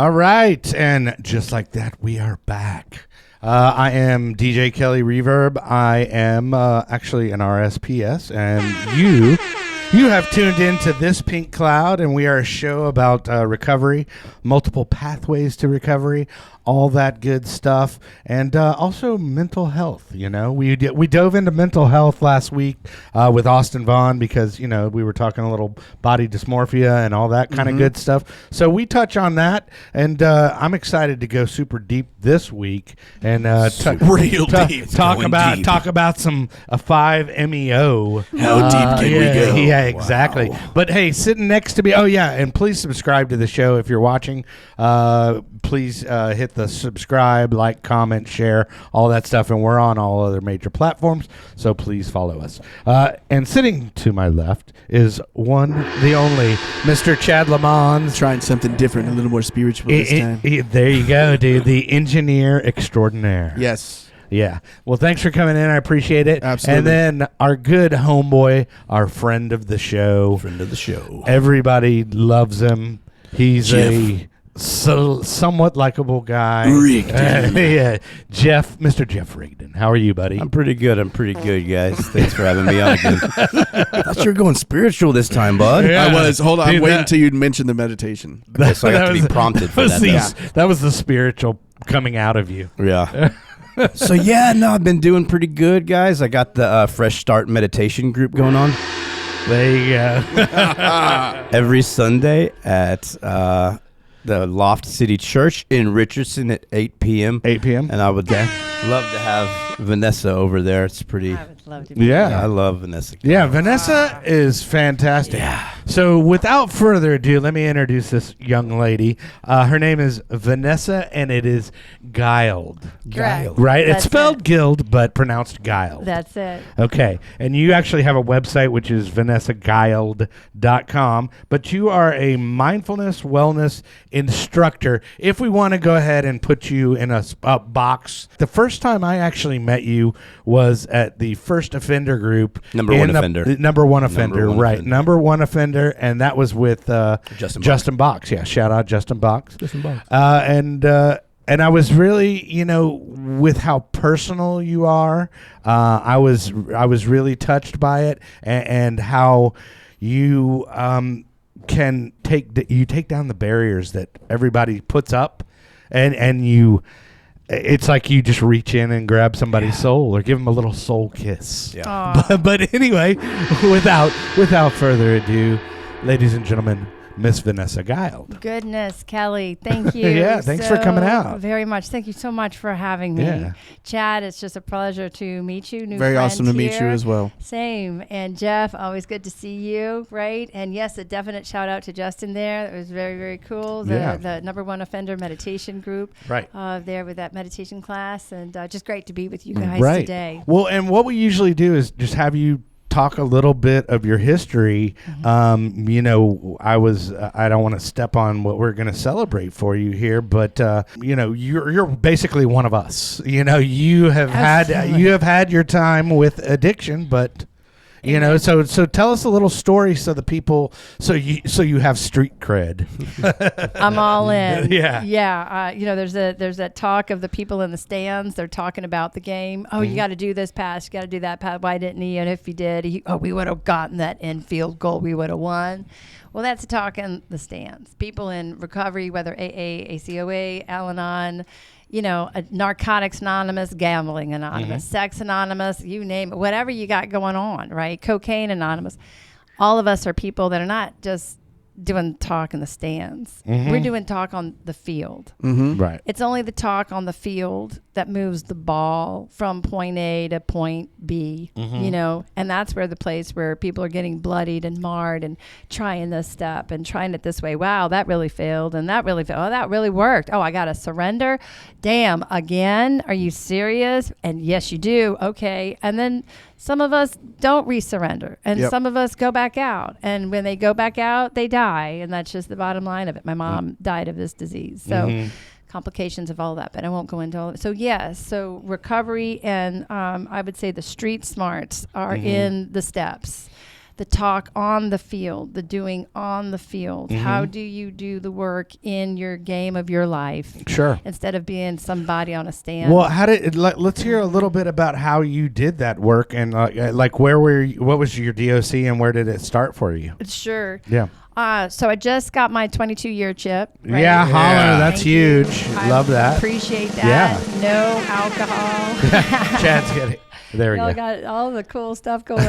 All right, and just like that, we are back. I am DJ Kelly Reverb. I am actually an RSPS, and you have tuned into This Pink Cloud, and we are a show about recovery, multiple pathways to recovery, all that good stuff, and also mental health. You know, we dove into mental health last week with Austin Vaughn because, you know, we were talking a little body dysmorphia and all that kind of good stuff. So we touch on that, and I'm excited to go super deep this week and talk about some 5-MeO. How deep can we go? Yeah, exactly. Wow. But hey, sitting next to me. Oh yeah, and please subscribe to the show if you're watching. Please hit the subscribe, like, comment, share, all that stuff, and we're on all other major platforms, so please follow us. And sitting to my left is the only Mr. Chad Lamons. Trying something different, a little more spiritual this time. There you go, dude. The engineer extraordinaire. Yes. Yeah. Well, thanks for coming in. I appreciate it. Absolutely. And then our good homeboy, our friend of the show. Everybody loves him. He's Jeff. Somewhat likable guy. Rigdon. Yeah, Mr. Jeff Rigdon. How are you, buddy? I'm pretty good, guys. Thanks for having me on again. I thought you were going spiritual this time, bud. Yeah. I was. Hold on. I'm waiting until you mention the meditation. Okay, so I have to be prompted for that. That was the spiritual coming out of you. Yeah. So, I've been doing pretty good, guys. I got the Fresh Start meditation group going on. There you go. Every Sunday at the Loft City Church in Richardson at 8 p.m. 8 p.m. And I would love to have Vanessa over there. It's pretty. I would love to be there. I love Vanessa. Yeah, Vanessa is fantastic. Yeah. So without further ado, let me introduce this young lady. Her name is Vanessa, and it is Guiled. Correct. Right? That's it's spelled it. Guild, but pronounced Guiled. That's it. Okay. And you actually have a website, which is vanessaguiled.com, but you are a mindfulness wellness instructor. If we want to go ahead and put you in a box, the first time I actually met you was at the First Offender Group. Number one offender. Number one offender, and that was with Justin Box. Yeah, shout out Justin Box. And I was really, with how personal you are, I was really touched by it, and how you can take down the barriers that everybody puts up, and you. It's like you just reach in and grab somebody's soul or give them a little soul kiss. Yeah. But anyway, without further ado, ladies and gentlemen, Miss Vanessa Guiled. Goodness, Kelly, thank you. Yeah, thanks for coming out. Very much. Thank you so much for having me. Yeah. Chad, it's just a pleasure to meet you. Very awesome to meet you as well. Same. And Jeff, always good to see you, right? And yes, a definite shout out to Justin there. It was very, very cool. The number one offender meditation group. Right. There with that meditation class. And just great to be with you guys today. Well, and what we usually do is just have you talk a little bit of your history. I don't want to step on what we're going to celebrate for you here, but you're basically one of us. You have had your time with addiction, but so tell us a little story so the people so you have street cred. I'm all in. Yeah. There's that talk of the people in the stands. They're talking about the game. Oh, you got to do this pass. You got to do that pass. Why didn't he? And if he did, we would have gotten that infield goal. We would have won. Well, that's a talk in the stands. People in recovery, whether AA, ACOA, Al-Anon, Narcotics Anonymous, Gambling Anonymous, Sex Anonymous, you name it, whatever you got going on, right? Cocaine Anonymous. All of us are people that are not just doing talk in the stands. We're doing talk on the field. Right. It's only the talk on the field that moves the ball from point A to point B, and that's where the place where people are getting bloodied and marred and trying this step and trying it this way. Wow, that really failed, and that really failed. Oh, that really worked. Oh, I got to surrender. Damn, again? Are you serious? And yes, you do. Okay. And then some of us don't resurrender, and some of us go back out. And when they go back out, they die, and that's just the bottom line of it. My mom died of this disease. So complications of all that, but I won't go into all of it. So yes, so recovery and I would say the street smarts are in the steps. the talk on the field, the doing on the field. How do you do the work in your game of your life? Sure. Instead of being somebody on a stand. Well, let's hear a little bit about how you did that work and like where were you, what was your DOC and where did it start for you? Sure. Yeah. So I just got my 22-year chip. Right? Yeah, holler. That's Thank you. huge. Love that. Appreciate that. Yeah. No alcohol. Chad's getting it. There we Y'all go. got all the cool stuff going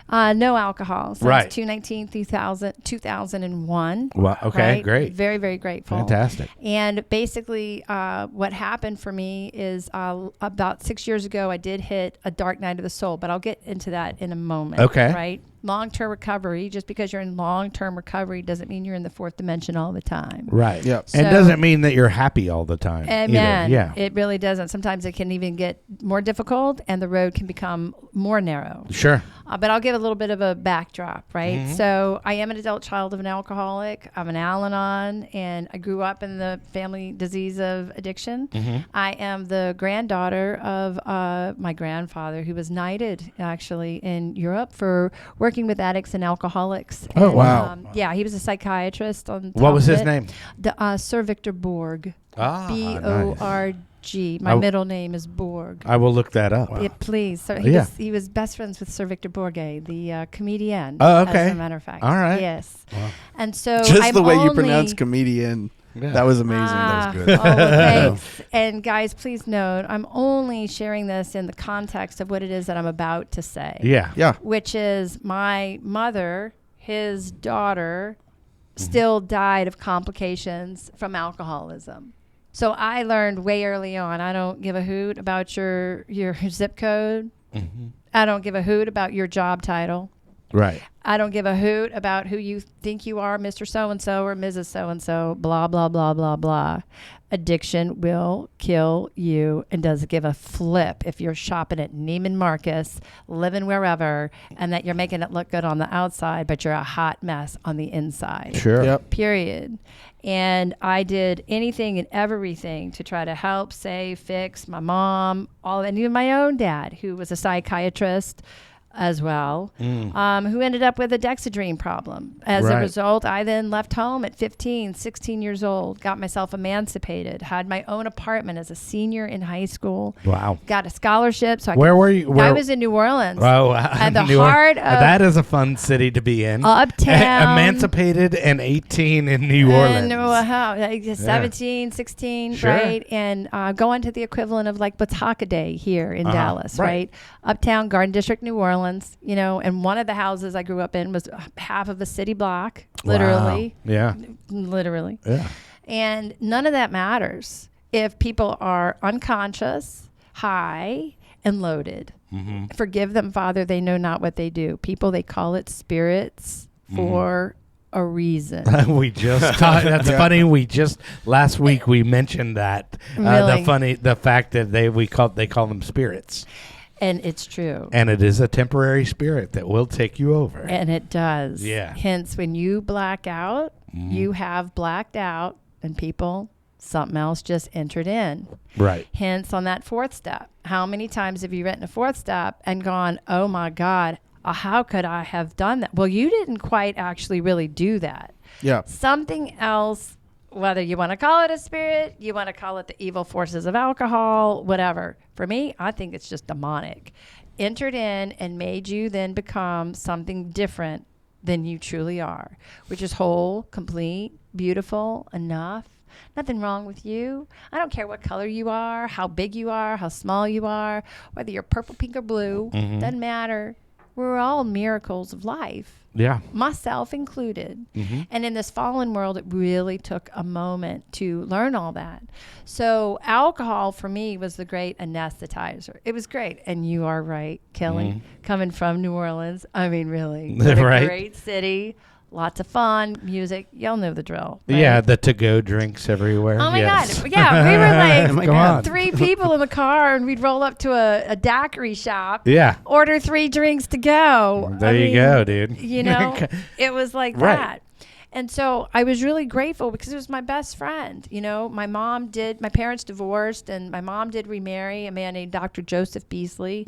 on. No alcohol. Since Right. 2001. Well, okay, right? great. Very, very grateful. Fantastic. And basically, what happened for me is about 6 years ago, I did hit a dark night of the soul, but I'll get into that in a moment. Okay. Right? Long-term recovery. Just because you're in long-term recovery doesn't mean you're in the fourth dimension all the time. Right. Yep. And So- doesn't mean that you're happy all the time. Amen. Either. Yeah. It really doesn't. Sometimes it can even get more difficult and the road can become more narrow. Sure. But I'll give a little bit of a backdrop, right? Mm-hmm. So I am an adult child of an alcoholic. I'm an Al-Anon, and I grew up in the family disease of addiction. Mm-hmm. I am the granddaughter of my grandfather, who was knighted, actually, in Europe for working with addicts and alcoholics. Oh, And, wow. yeah, he was a psychiatrist. On What was his it. name? Sir Victor Borg. Ah, B-O-R-G. My I- middle name is Borg. I will look that up. Yeah, please. So Yeah. he was best friends with Sir Victor Borge, the comedian. Oh, okay. As a matter of fact. All right. Yes. Wow. And so Just I'm the way you only- pronounce comedian. Yeah. That was amazing. Ah, That was good. oh, well, thanks. And guys, please note, I'm only sharing this in the context of what it is that I'm about to say. Yeah. Yeah. Which is my mother, his daughter, still died of complications from alcoholism. So I learned way early on, I don't give a hoot about your zip code. Mm-hmm. I don't give a hoot about your job title. Right. I don't give a hoot about who you think you are, Mr. So-and-so or Mrs. So-and-so, blah, blah, blah, blah, blah. Addiction will kill you and doesn't give a flip if you're shopping at Neiman Marcus, living wherever, and that you're making it look good on the outside, but you're a hot mess on the inside. Sure. Yep. Period. And I did anything and everything to try to help, save, fix my mom, and even my own dad, who was a psychiatrist as well, who ended up with a Dexedrine problem. As a Right. result, I then left home at 15, 16 years old, got myself emancipated, had my own apartment as a senior in high school, Wow. got a scholarship. So Where were you? I was in New Orleans. Oh, At the New Orleans. heart of That is a fun city to be in. Uptown. Emancipated and 18 in New Orleans. Like 17, 16, Sure. right? And going to the equivalent of like Bataka Day here in Dallas, right. right? Uptown, Garden District, New Orleans, and one of the houses I grew up in was half of a city block, literally. Wow. Yeah. Literally. Yeah. And none of that matters if people are unconscious, high, and loaded. Mm-hmm. Forgive them, Father, they know not what they do. People, they call it spirits for a reason. We just talked. That's funny. Last week we mentioned that Really? the fact that they call them spirits, And it's true. and it is a temporary spirit that will take you over. And it does. Yeah. Hence, when you black out, you have blacked out, and people, something else just entered in. Right. Hence, on that fourth step, how many times have you written a fourth step and gone, oh my God, how could I have done that? Well, you didn't quite actually really do that. Yeah. Something else, whether you want to call it a spirit, you want to call it the evil forces of alcohol, whatever. For me, I think it's just demonic. Entered in and made you then become something different than you truly are, which is whole, complete, beautiful, enough. Nothing wrong with you. I don't care what color you are, how big you are, how small you are, whether you're purple, pink, or blue. Doesn't matter. We're all miracles of life. Yeah. Myself included. And in this fallen world, it really took a moment to learn all that. So alcohol for me was the great anesthetizer. It was great. And you are right, Kelly, coming from New Orleans. I mean, really, what a Right. great city. Lots of fun, music. Y'all know the drill. Right? Yeah, the to-go drinks everywhere. Oh my Yes. God. Yeah, we were like Go on. 3 people in the car, and we'd roll up to a daiquiri shop. Yeah. Order 3 drinks to go. There you go, dude. You know, it was like Right. that. And so I was really grateful because it was my best friend. You know, my parents divorced, and my mom did remarry a man named Dr. Joseph Beasley.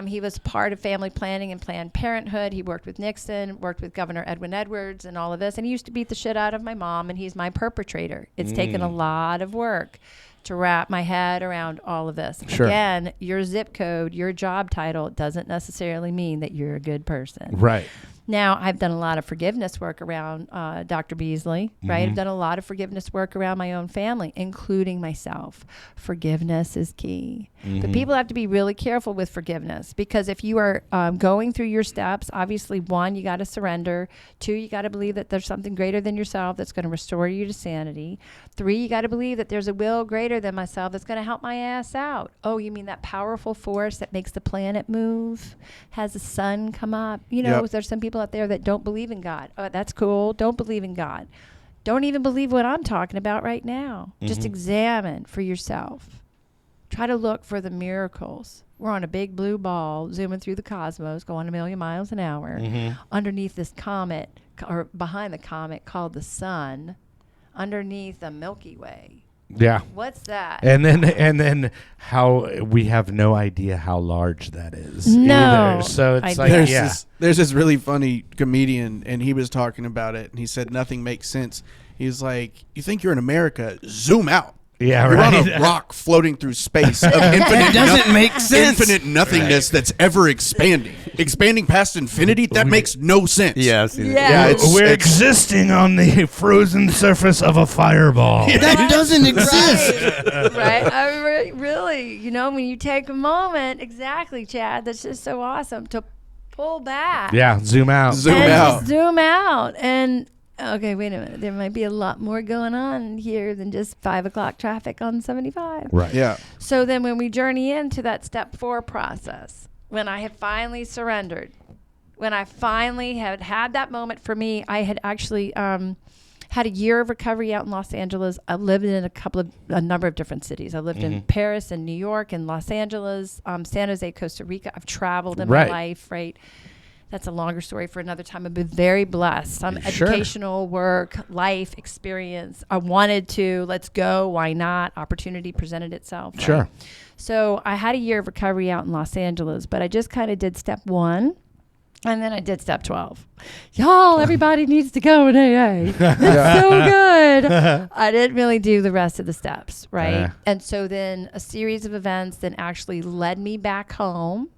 He was part of family planning and Planned Parenthood. He worked with Nixon, worked with Governor Edwin Edwards and all of this. And he used to beat the shit out of my mom, and he's my perpetrator. It's taken a lot of work to wrap my head around all of this. Sure. Again, your zip code, your job title doesn't necessarily mean that you're a good person. Right. Now, I've done a lot of forgiveness work around Dr. Beasley, right? I've done a lot of forgiveness work around my own family, including myself. Forgiveness is key. But people have to be really careful with forgiveness, because if you are going through your steps, obviously, 1, you got to surrender. 2, you got to believe that there's something greater than yourself that's going to restore you to sanity. 3, you got to believe that there's a will greater than myself that's going to help my ass out. Oh, you mean that powerful force that makes the planet move, has the sun come up? You know, there's some people out there that don't believe in God. Oh, that's cool. Don't believe in God. Don't even believe what I'm talking about right now. Just examine for yourself. Try to look for the miracles. We're on a big blue ball zooming through the cosmos, going a million miles an hour, underneath this comet, or behind the comet, called the sun, underneath the Milky Way. Yeah. What's that? And then how we have no idea how large that is. No. Either. So it's like, there's this really funny comedian, and he was talking about it, and he said nothing makes sense. He's like, you think you're in America? Zoom out. Yeah, You're right. on a rock floating through space of infinite, doesn't make sense. Infinite nothingness that's ever expanding past infinity. That makes no sense. Yes. Yeah. We're existing on the frozen surface of a fireball. That doesn't exist. Right. I really, you know, when you take a moment, exactly, Chad, that's just so awesome to pull back. Yeah, zoom out. Zoom and out. just zoom out. And, okay, wait a minute. There might be a lot more going on here than just 5 o'clock traffic on 75. Right. Yeah. So then when we journey into that step 4 process, when I had finally surrendered, when I finally had that moment for me, I had actually had a year of recovery out in Los Angeles. I lived in a number of different cities. I lived in Paris and New York and Los Angeles, San Jose, Costa Rica. I've traveled in my life, right? That's a longer story for another time. I've been very blessed. Some educational work, life experience. I wanted to, let's go. Why not? Opportunity presented itself. Sure. Right? So I had a year of recovery out in Los Angeles, but I just kind of did step 1. And then I did step 12. Y'all, everybody needs to go in AA. It's so good. I didn't really do the rest of the steps, right? And so then a series of events then actually led me back home.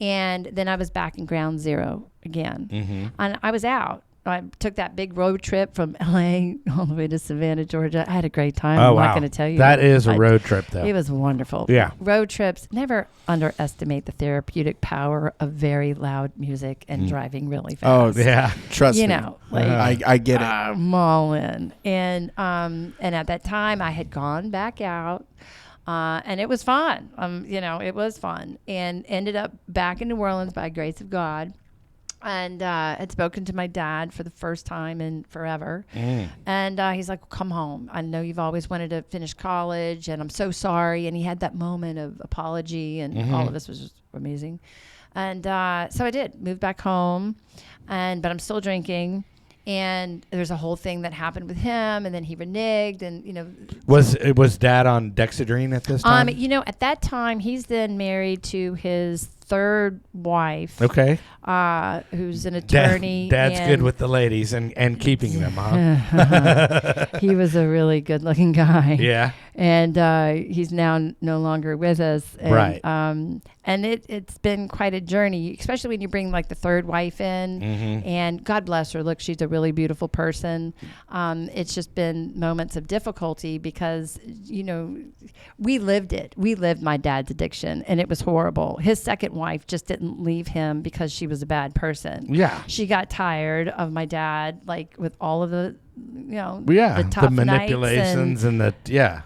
And then I was back in ground zero again. And I was out. I took that big road trip from LA all the way to Savannah, Georgia. I had a great time. I'm not going to tell you. That is a road trip, though. It was wonderful. Yeah. Road trips, never underestimate the therapeutic power of very loud music and driving really fast. Oh, yeah. Trust me. You know, like I get it. I'm all in. And at that time I had gone back out. And it was fun. You know, it was fun, and ended up back in New Orleans by grace of God. And had spoken to my dad for the first time in forever. And he's like, well, come home. I know you've always wanted to finish college, and I'm so sorry. And he had that moment of apology, and all of this was just amazing. And so I did move back home, but I'm still drinking. And there's a whole thing that happened with him, and then he reneged, and you know. Was Dad on Dexedrine at this time? You know, at that time, he's then married to his 3rd wife. Okay. Who's an attorney. Dad's good with the ladies and keeping them, huh? He was a really good-looking guy. Yeah. And he's now no longer with us. And, right. And it's been quite a journey, especially when you bring like the 3rd wife in. And God bless her. Look, she's a really beautiful person. It's just been moments of difficulty because, you know, we lived it. We lived my dad's addiction, and it was horrible. His 2nd wife just didn't leave him because she was a bad person. Yeah. She got tired of my dad, like with all of the, you know, the tough manipulations and the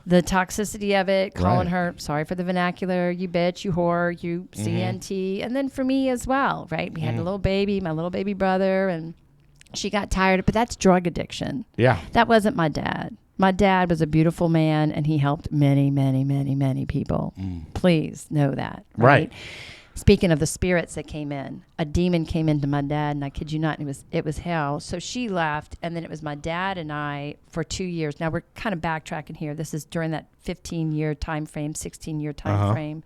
toxicity of it, calling her, sorry for the vernacular, you bitch, you whore, you CNT. And then for me as well, right? We had a little baby, my little baby brother, and she got tired. But that's drug addiction. Yeah. That wasn't my dad. My dad was a beautiful man, and he helped many, many, many, many people. Please know that. Right. Speaking of the spirits that came in, a demon came into my dad, and I kid you not, it was hell. So she left, and then it was my dad and I for 2 years. Now we're kind of backtracking here. This is during that 15-year time frame, 16-year time frame.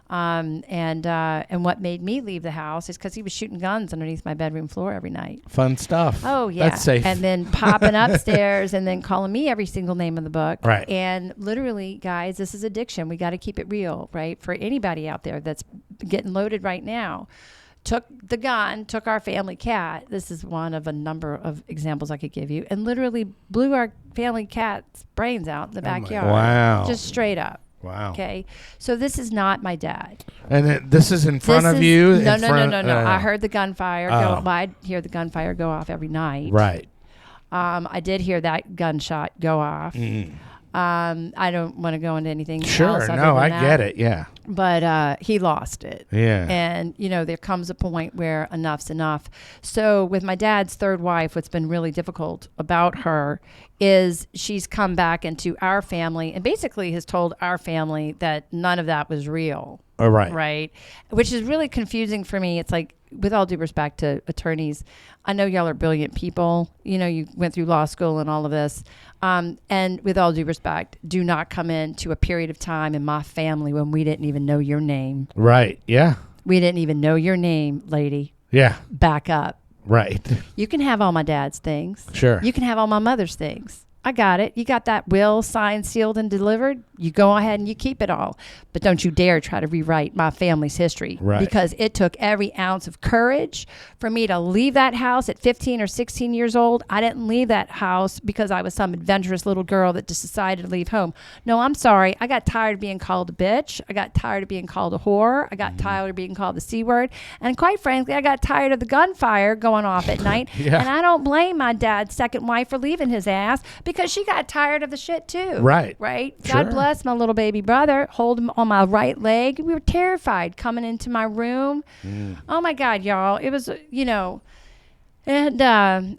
And what made me leave the house is because he was shooting guns underneath my bedroom floor every night. Fun stuff. Oh, yeah. That's safe. And then popping upstairs and then calling me every single name in the book. Right. And literally, guys, this is addiction. We got to keep it real, right? For anybody out there that's getting loaded right now. Took the gun, took our family cat. This is one of a number of examples I could give you. And literally blew our family cat's brains out in the backyard. Wow. Just straight up. Wow. Okay. So this is not my dad. And this is in front of you? No. I heard the gunfire go. Well, I hear the gunfire go off every night. Right. I did hear that gunshot go off. I don't want to go into anything else. Sure. No, I get it. Yeah. But he lost it. Yeah. And, there comes a point where enough's enough. So with my dad's third wife, what's been really difficult about her is she's come back into our family and basically has told our family that none of that was real. Oh, right. Right. Which is really confusing for me. It's like, with all due respect to attorneys, I know y'all are brilliant people. You went through law school and all of this. And with all due respect, do not come into a period of time in my family when we didn't even know your name. Right. Yeah. We didn't even know your name, lady. Yeah. Back up. Right. You can have all my dad's things. Sure. You can have all my mother's things. I got it. You got that will signed, sealed, and delivered. You go ahead and you keep it all. But don't you dare try to rewrite my family's history. Right. Because it took every ounce of courage for me to leave that house at 15 or 16 years old. I didn't leave that house because I was some adventurous little girl that just decided to leave home. No, I'm sorry. I got tired of being called a bitch. I got tired of being called a whore. I got tired of being called the C word. And quite frankly, I got tired of the gunfire going off at night. Yeah. And I don't blame my dad's second wife for leaving his ass because she got tired of the shit too. Right. Right. Sure. God bless my little baby brother. Hold him on my right leg. We were terrified coming into my room. Oh my God, y'all. It was, And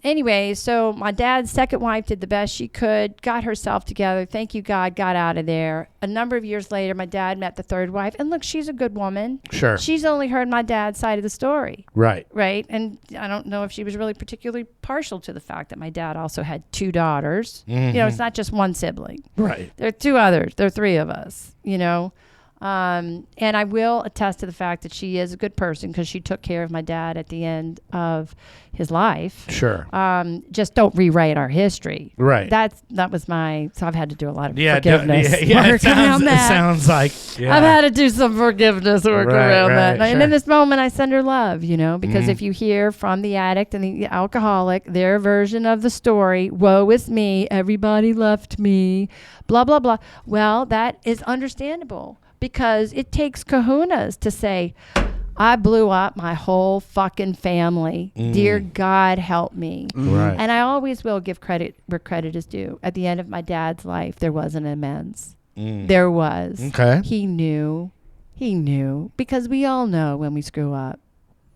anyway, so my dad's second wife did the best she could, got herself together. Thank you, God, got out of there. A number of years later, my dad met the third wife. And look, she's a good woman. Sure. She's only heard my dad's side of the story. Right. Right. And I don't know if she was really particularly partial to the fact that my dad also had 2 daughters. It's not just one sibling. Right. There are 2 others. There are 3 of us, And I will attest to the fact that she is a good person because she took care of my dad at the end of his life. Sure. Just don't rewrite our history. Right. That was so I've had to do a lot of Yeah. forgiveness It work around that. sounds like. Yeah. I've had to do some forgiveness work around that. Sure. And in this moment, I send her love, because if you hear from the addict and the alcoholic, their version of the story, woe is me, everybody left me, blah, blah, blah. Well, that is understandable because it takes kahunas to say, I blew up my whole fucking family. Dear God, help me. Right. And I always will give credit where credit is due. At the end of my dad's life, there was an amends. There was. Okay. He knew. Because we all know when we screw up.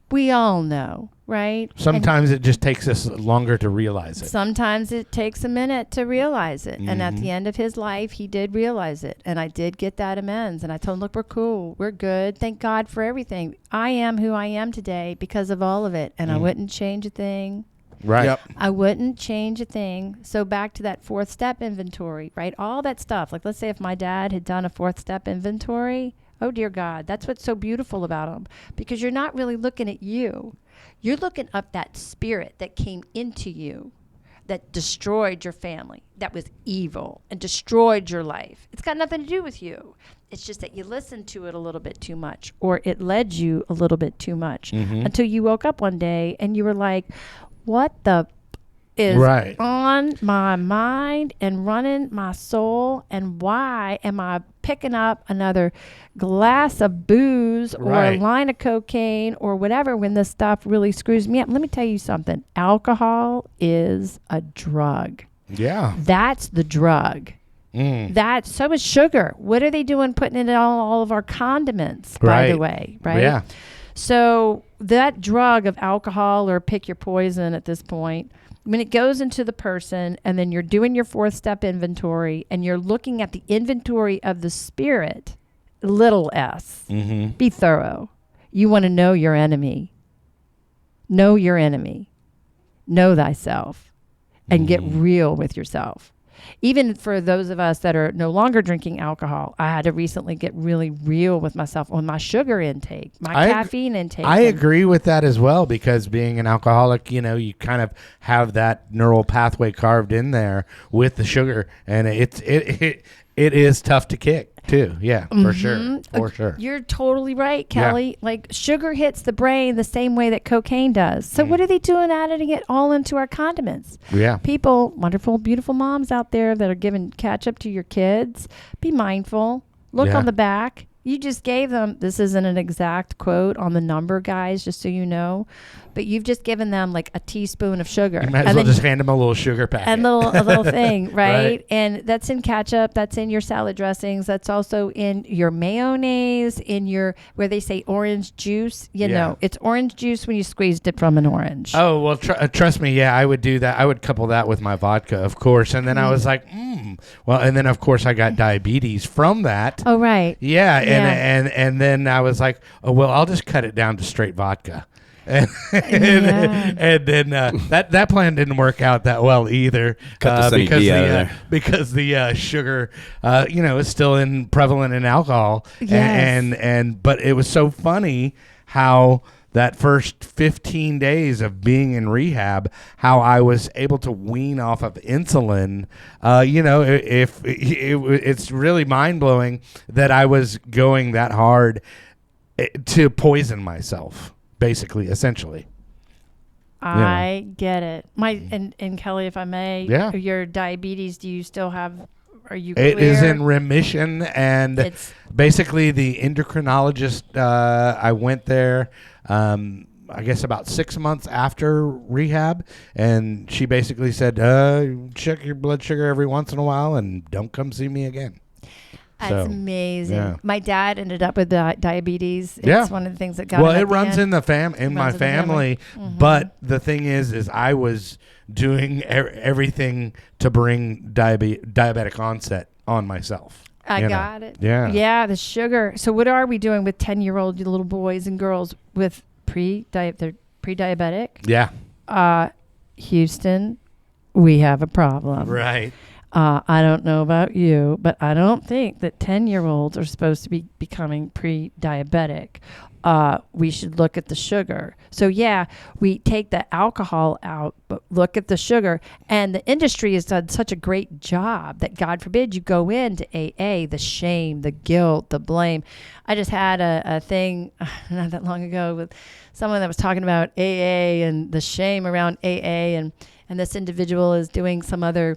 We all know, right? Sometimes it just takes us longer to realize it. Sometimes it takes a minute to realize it. And at the end of his life, he did realize it. And I did get that amends. And I told him, look, we're cool. We're good. Thank God for everything. I am who I am today because of all of it. And I wouldn't change a thing. Right. Yep. I wouldn't change a thing. So back to that 4th step inventory, right? All that stuff. Like, let's say if my dad had done a 4th step inventory, oh, dear God, that's what's so beautiful about them. Because you're not really looking at you. You're looking up that spirit that came into you, that destroyed your family, that was evil and destroyed your life. It's got nothing to do with you. It's just that you listened to it a little bit too much, or it led you a little bit too much until you woke up one day and you were like, what the is on my mind and running my soul, and why am I picking up another glass of booze or a line of cocaine or whatever when this stuff really screws me up? Let me tell you something. Alcohol is a drug. Yeah. That's the drug. So is sugar. What are they doing putting it in all of our condiments, by the way, right? Yeah. So that drug of alcohol, or pick your poison at this point, when it goes into the person and then you're doing your 4th step inventory and you're looking at the inventory of the spirit, little s, be thorough. You want to know your enemy. Know your enemy. Know thyself. And get real with yourself. Even for those of us that are no longer drinking alcohol, I had to recently get really real with myself on my sugar intake, my caffeine intake. I agree with that as well, because being an alcoholic, you know, you kind of have that neural pathway carved in there with the sugar, and it is tough to kick too. Yeah, for sure. You're totally right, Kelly. Like sugar hits the brain the same way that cocaine does. So what are they doing, adding it all into our condiments? Yeah. People, wonderful, beautiful moms out there that are giving ketchup to your kids, be mindful. Look on the back. You just gave them, this isn't an exact quote on the number, guys, just so you know, but you've just given them like a teaspoon of sugar. You might as well just hand them a little sugar packet. And a little thing, right? Right? And that's in ketchup, that's in your salad dressings, that's also in your mayonnaise, in your, where they say orange juice. You know, it's orange juice when you squeezed it from an orange. Oh, well, trust me, yeah, I would do that. I would couple that with my vodka, of course. And then I was like, well, and then, of course, I got diabetes from that. Oh, right. Yeah. And then I was like, oh, well, I'll just cut it down to straight vodka. And then that plan didn't work out that well either, because the sugar, is still prevalent in alcohol. Yes. But it was so funny how that first 15 days of being in rehab, how I was able to wean off of insulin. It's really mind blowing that I was going that hard to poison myself. Basically, essentially. I get it. And Kelly, if I may, your diabetes, do you still have, are you clear? It is in remission, and it's basically the endocrinologist, I went there, I guess about 6 months after rehab, and she basically said, check your blood sugar every once in a while and don't come see me again. That's amazing. Yeah. My dad ended up with diabetes. It's one of the things that got it runs in the my family. Mm-hmm. But the thing is I was doing everything to bring diabetic onset on myself. I got it. Yeah. Yeah, the sugar. So what are we doing with 10-year-old little boys and girls with they're pre-diabetic? Yeah. Houston, we have a problem. Right. I don't know about you, but I don't think that 10-year-olds are supposed to be becoming pre-diabetic. We should look at the sugar. So, we take the alcohol out, but look at the sugar. And the industry has done such a great job that, God forbid, you go into AA, the shame, the guilt, the blame. I just had a thing not that long ago with someone that was talking about AA and the shame around AA. And this individual is doing some other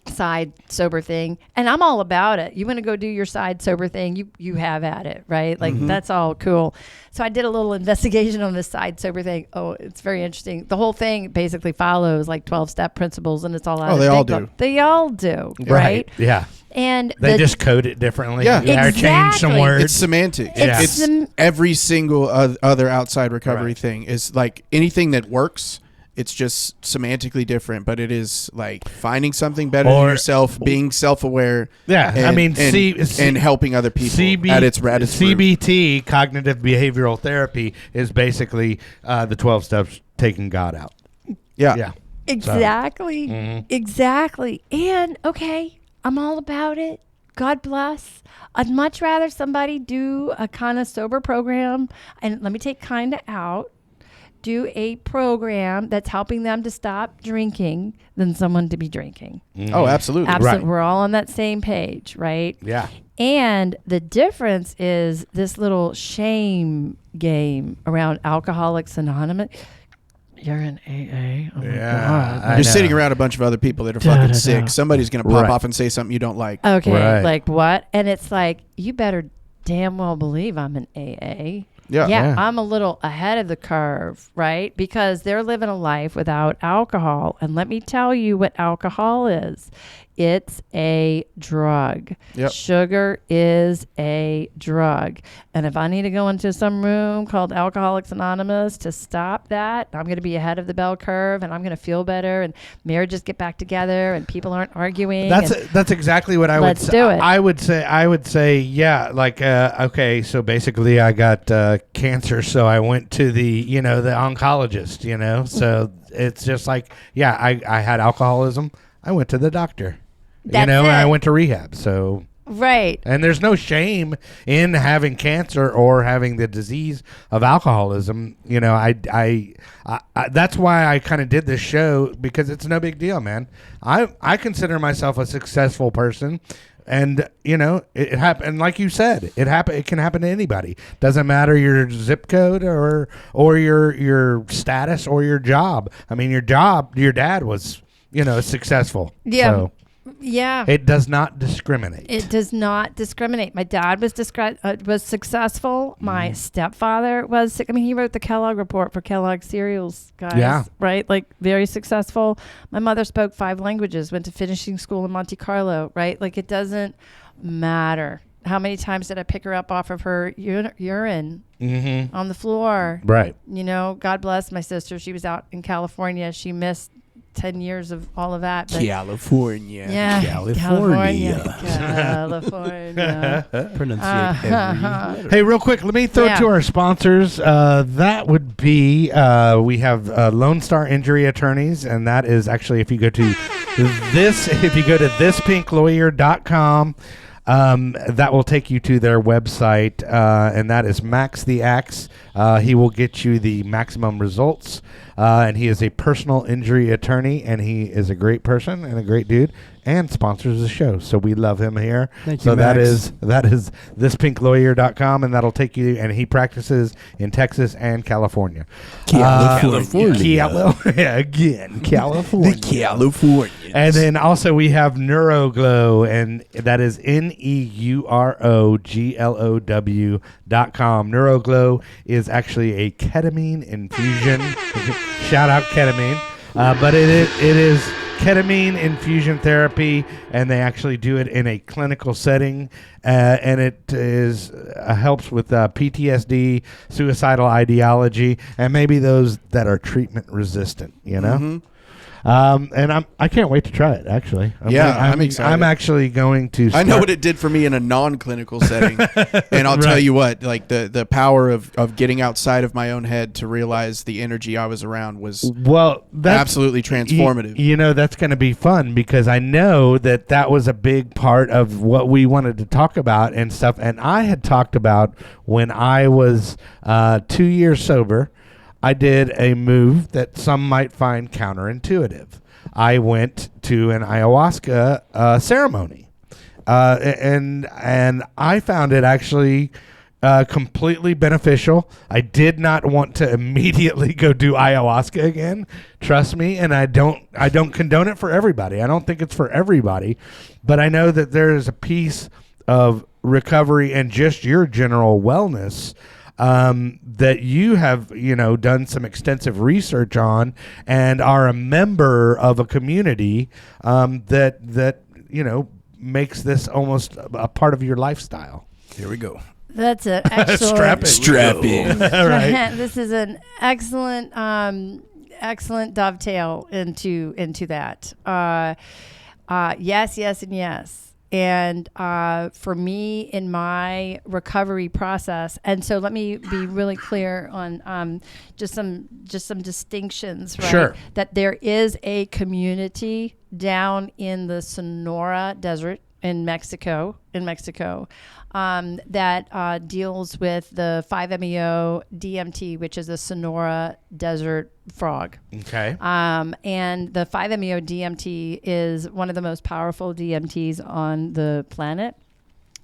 side sober thing, and I'm all about it. You want to go do your side sober thing, you have at it, right? Like that's all cool. So I did a little investigation on this side sober thing. Oh, it's very interesting. The whole thing basically follows like 12-step principles, and it's all out. They all do. They all do, right? Yeah. And they just code it differently. Yeah, or change some words. It's semantics. It's every single other outside recovery thing is like anything that works. It's just semantically different, but it is like finding something better than yourself, being self-aware. Yeah, and helping other people at its root. CBT, cognitive behavioral therapy, is basically the 12 steps taking God out. Yeah. Exactly. So, exactly. And I'm all about it. God bless. I'd much rather somebody do a kind of sober program, and let me take kind of out. Do a program that's helping them to stop drinking than someone to be drinking. Oh, absolutely. Right. We're all on that same page, right? Yeah. And the difference is this little shame game around Alcoholics Anonymous. You're in AA. Oh my God. You're sitting around a bunch of other people that are fucking sick. Somebody's going to pop off and say something you don't like. Okay. Like what? And it's like, you better damn well believe I'm in AA. Yeah, I'm a little ahead of the curve, right? Because they're living a life without alcohol. And let me tell you what alcohol is. it's a drug. Yep. Sugar is a drug. And if I need to go into some room called Alcoholics Anonymous to stop that, I'm going to be ahead of the bell curve and I'm going to feel better and marriages get back together and people aren't arguing. That's exactly what I would say. Do it. I would say, yeah, like, okay, so basically I got cancer, so I went to the oncologist, so it's just like, yeah, I had alcoholism. I went to the doctor, That's and I it. went to rehab. So, Right. and there's no shame in having cancer or having the disease of alcoholism. I that's why I kind of did this show, because it's no big deal, man. I consider myself a successful person. And it happened, like you said, it can happen to anybody. Doesn't matter your zip code or your status or your job. I mean, your dad was successful. Yeah. So Yeah. it does not discriminate. It does not discriminate. My dad was successful. My stepfather was. He wrote the Kellogg Report for Kellogg cereals, guys. Yeah. Right. Like, very successful. My mother spoke 5 languages. Went to finishing school in Monte Carlo. Right. Like, it doesn't matter. How many times did I pick her up off of her urine on the floor? Right. God bless my sister. She was out in California. She missed 10 years of all of that. But California. yeah, California. California. Pronunciate every letter. Hey, real quick, let me throw it to our sponsors. That would be we have Lone Star Injury Attorneys, and that is actually if you go to thispinklawyer.com. That will take you to their website, and that is Max the Axe. He will get you the maximum results, and he is a personal injury attorney, and he is a great person and a great dude, and sponsors the show. So we love him here. Thank you, so Max. that is thispinklawyer.com, and that'll take you, and he practices in Texas and California. California. California. The California. And then also we have NeuroGlow, and that is NeuroGlow.com. NeuroGlow is actually a ketamine infusion. Shout out ketamine. But it is ketamine infusion therapy, and they actually do it in a clinical setting, and it is helps with PTSD, suicidal ideology, and maybe those that are treatment resistant. And I can't wait to try it. Actually, I'm excited. I'm actually going to. I know what it did for me in a non-clinical setting, and I'll tell you what, like the power of getting outside of my own head to realize the energy I was around was absolutely transformative. That's going to be fun, because I know that was a big part of what we wanted to talk about and stuff. And I had talked about when I was 2 years sober. I did a move that some might find counterintuitive. I went to an ayahuasca ceremony, and I found it actually completely beneficial. I did not want to immediately go do ayahuasca again. Trust me, and I don't condone it for everybody. I don't think it's for everybody, but I know that there is a piece of recovery and just your general wellness that you have, done some extensive research on, and are a member of a community that makes this almost a part of your lifestyle. Here we go. That's an excellent. Strap in. Right. This is an excellent dovetail into that. Yes, and yes. And for me, in my recovery process, and so let me be really clear on just some distinctions, right? Sure. That there is a community down in the Sonora Desert in Mexico, that deals with the 5-MeO DMT, which is a Sonora Desert frog. Okay. And the 5-MeO DMT is one of the most powerful DMTs on the planet.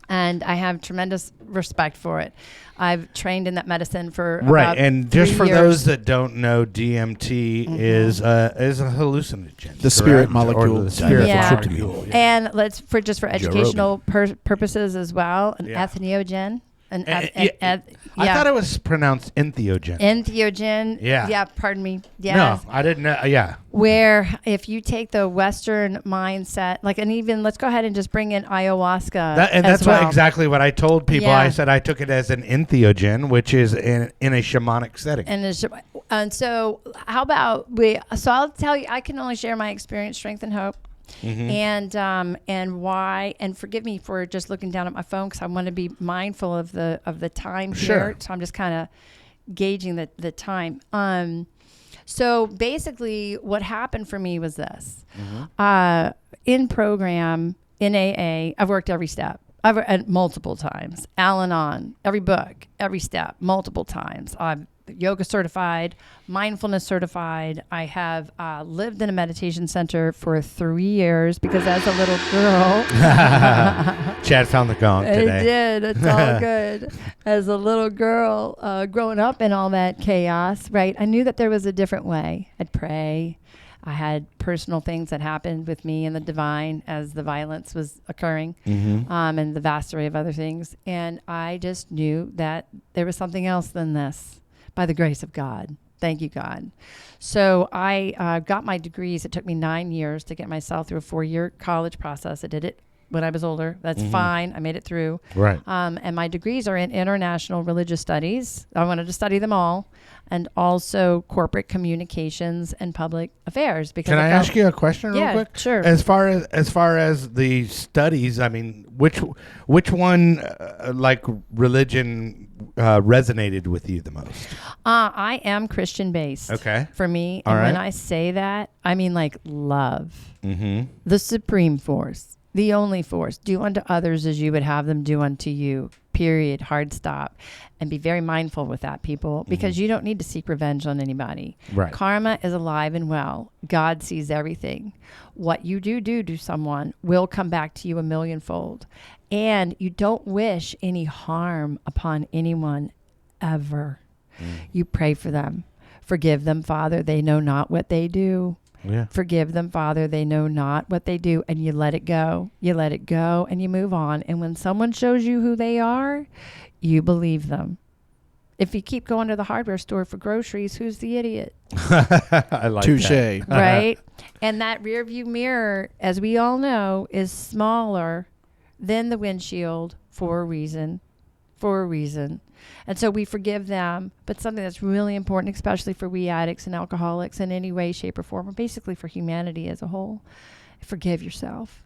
And I have tremendous respect for it. I've trained in that medicine for about And just 3 for years. those that don't know, DMT is a hallucinogen. The spirit correct? molecule. Or the spirit Yeah. molecule. And for educational purposes as well, an Yeah. entheogen. I thought it was pronounced entheogen. Entheogen. Yeah. Yeah. Pardon me. Yes. No, I didn't know. Yeah. Where if you take the Western mindset, and even let's go ahead and just bring in ayahuasca. That's exactly what I told people. Yeah. I said I took it as an entheogen, which is in a shamanic setting. And so how about so I'll tell you, I can only share my experience, strength, and hope. Mm-hmm. And why, and forgive me for just looking down at my phone because I want to be mindful of the time here. So I'm just kind of gauging the time. So basically what happened for me was this. In program, in AA, I've worked every step. I've read multiple times, Al-Anon, every book, every step, multiple times. I'm yoga certified, mindfulness certified. I have lived in a meditation center for 3 years because as a little girl, Chad found the gong today. I did. It's all good. As a little girl, growing up in all that chaos, right? I knew that there was a different way. I'd pray. I had personal things that happened with me and the divine as the violence was occurring, and the vast array of other things. And I just knew that there was something else than this. By the grace of God. Thank you, God. So I got my degrees. It took me 9 years to get myself through a 4-year college process. I did it when I was older. That's fine. I made it through. Right. And my degrees are in international religious studies. I wanted to study them all. And also corporate communications and public affairs. Because Can I ask you a question real quick? Sure. As far as the studies, I mean, which one religion resonated with you the most? I am Christian based. Okay. For me, All and right. when I say that, I mean like love, Mm-hmm. the supreme force, the only force. Do unto others as you would have them do unto you. Period. Hard stop. And be very mindful with that, people, because you don't need to seek revenge on anybody. Right. Karma is alive and well. God sees everything. What you do to someone will come back to you a millionfold. And you don't wish any harm upon anyone ever. You pray for them. Forgive them, Father. They know not what they do. Yeah. Forgive them, Father. They know not what they do. And you let it go. You let it go and you move on. And when someone shows you who they are, you believe them. If you keep going to the hardware store for groceries, who's the idiot? I like Touche. that. Right? And that rear view mirror, as we all know, is smaller than the windshield for a reason. And so we forgive them. But something that's really important, especially for we addicts and alcoholics in any way, shape, or form, or basically for humanity as a whole, forgive yourself.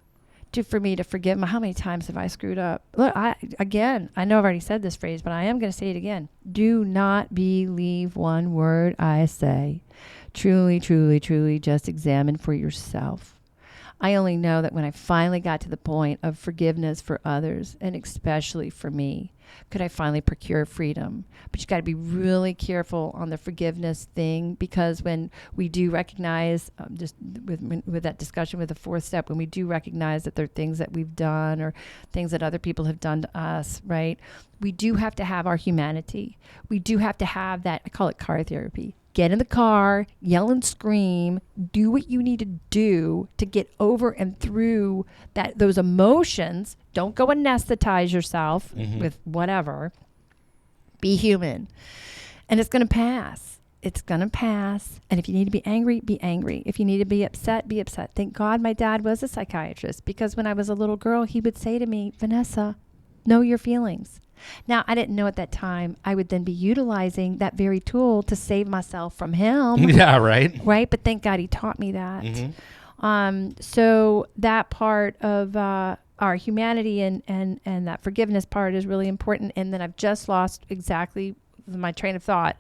For me to forgive how many times have I screwed up? Look, I know I've already said this phrase, but I am going to say it again. Do not believe one word I say. Truly, truly, truly just examine for yourself. I only know that when I finally got to the point of forgiveness for others, and especially for me, could I finally procure freedom. But you got to be really careful on the forgiveness thing, because when we do recognize, just with that discussion with the fourth step, when we do recognize that there are things that we've done or things that other people have done to us, right? We do have to have our humanity. We do have to have that, I call it car therapy. Get in the car, yell and scream, do what you need to do to get over and through those emotions. Don't go anesthetize yourself with whatever. Be human. And it's going to pass. It's going to pass. And if you need to be angry, be angry. If you need to be upset, be upset. Thank God my dad was a psychiatrist, because when I was a little girl, he would say to me, Vanessa, know your feelings. Now, I didn't know at that time I would then be utilizing that very tool to save myself from him. Yeah, right. Right? But thank God he taught me that. So that part of our humanity and that forgiveness part is really important. And then I've just lost exactly my train of thought.